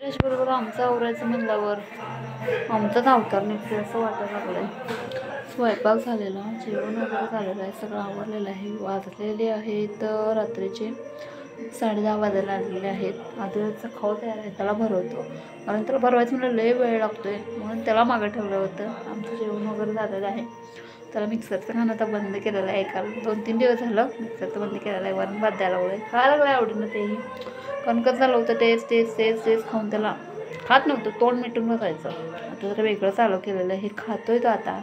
बरोबर आमचं आवरायचं म्हणल्यावर आमचाच अवतार निघते असं वाटायला लागलंय. स्वयंपाक झालेला, जेवण वगैरे झालेलं आहे, सगळं आवरलेलं आहे. वाजलेले आहेत रात्रीचे 10:30 वाजायला आलेले आहेत. आधीचा खाऊ तयार आहे, त्याला भरवतो कारण त्याला भरवायचं म्हणजे लय वेळ लागतोय म्हणून त्याला मागं ठेवलं होतं. आमचं जेवण वगैरे झालेलं आहे. त्याला मिक्सरचं खाणं आता बंद केलेलं आहे. कारण 2-3 दिवस झालं मिक्सरचं बंद केलेलं आहे. वरण भात द्यायला लागलं आहे, खायला लागलं आहे आवडीनं. तेही कणकच झालं होतं, तेच खाऊन त्याला खात नव्हतं, तोंड मिटून बसायचं. आता जरा वेगळं चालू केलेलं आहे, हे खातोय तो आता.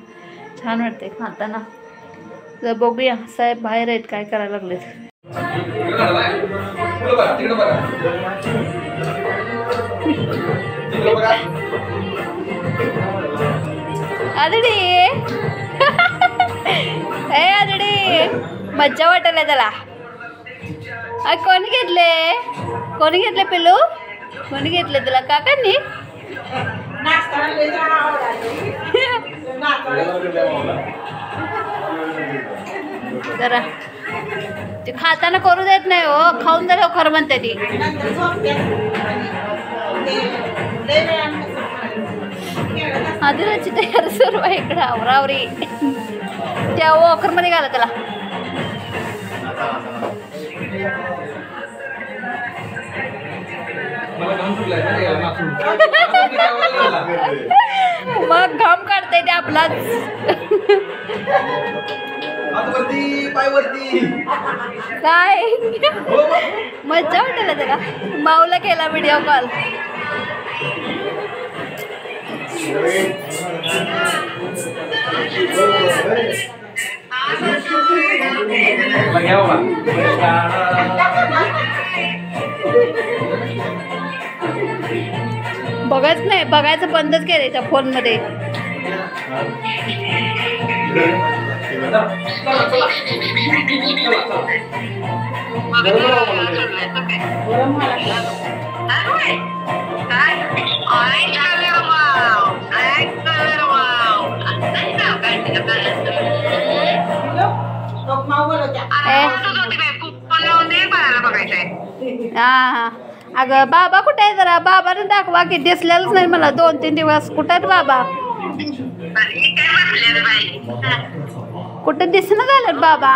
छान वाटतंय खाताना. जर बघूया साहेब बाहेर आहेत काय करायला लागलेत. आदडी ए आदडी मज्जा वाटायला त्याला. कोणी घेतले पिल्लू? कोणी घेतले तुला? काकांनी? जरा ते खाताना करू देत नाही हो, खाऊन जरा खरं म्हणते ती. आदिराची तयार सर्व इकडं आवरावरी. त्या वॉकरमध्ये घाला त्याला. मग घाम काढताय ते आपलाच. काय मज्जा वाटलं त्याला. माऊला केला व्हिडिओ कॉल. बघत नाही, बघायचं बंदच केलंय त्या फोन मध्ये. हा अगं बाबा कुठे आहे? जरा बाबाने दाखवा की. दिसलेलंच नाही मला 2-3 दिवस. कुठे आहेत बाबा? कुठे दिसणं झालं बाबा?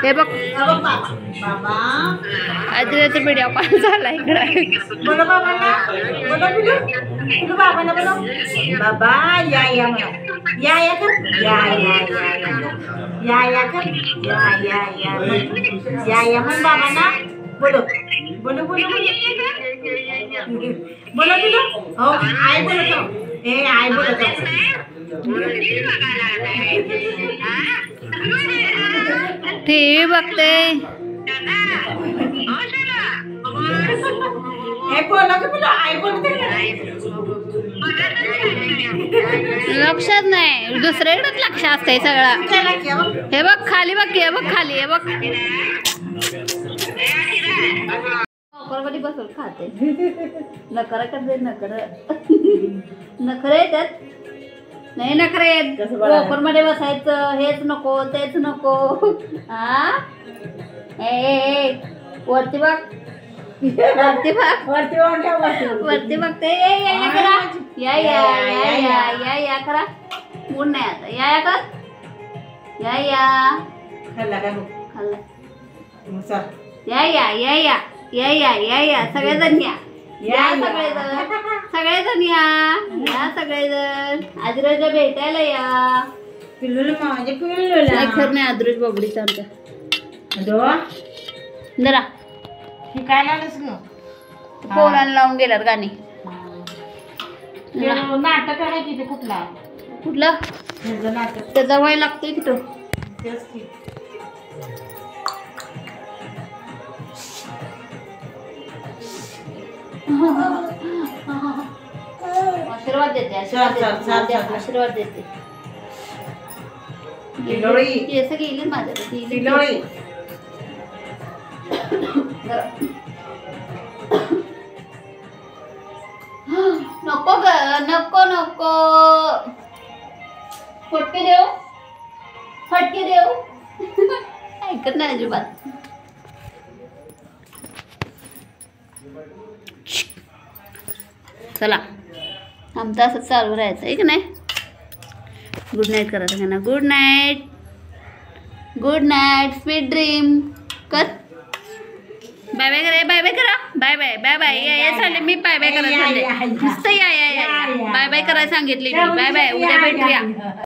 हे बघ आदिराचा व्हिडिओ कॉल झाला इकडे. बाबा या या या या कर या या या या कर या या या या मग बाबा ना बोलो बोलो बोलो बोलो बोलो. हो आई बोलतो. ए आई बोलतो. टीव्ही बघते. लक्षात नाही, दुसरीकडेच लक्ष असतंय सगळं. हे बघ खाली बघ, हे बघ खाली, हे बघ. बसून खाते. नखरा करते. नखरे येतात नाही. नखरे येत वॉकर मध्ये बसायचं. हेच नको तेच नको. हा वरती बघ, वरती बघते. या करा. मूड नाही आता. या कर. खाल्ला या सगळेजण सगळेजण आदिराजला भेटायला या. खरं नाही आदिराज बाबडीचा आमच्या जरा शिकायला पोरांना लावून गेल्यात गाणी. नाटक आहे तिथे. कुठलं नाटक? त्याचा वय लागतोय की तो. आशीर्वाद देते. आशीर्वाद देते. केस गेली माझ्या. नको ग नको नको. फटके देऊ फटके देऊ ऐकत नाही अजिबात. चला आमचं असं चालू राहायचं आहे की नाही. गुड नाईट करायचं का ना. Good night good night sweet dream कर. बाय बाय करा बाय बाय करा बाय बाय बाय बाय या चालले मी बाय बाय करायला चालले नुसतं या बाय बाय करायला सांगितले मी. बाय बाय उद्या भेटूया.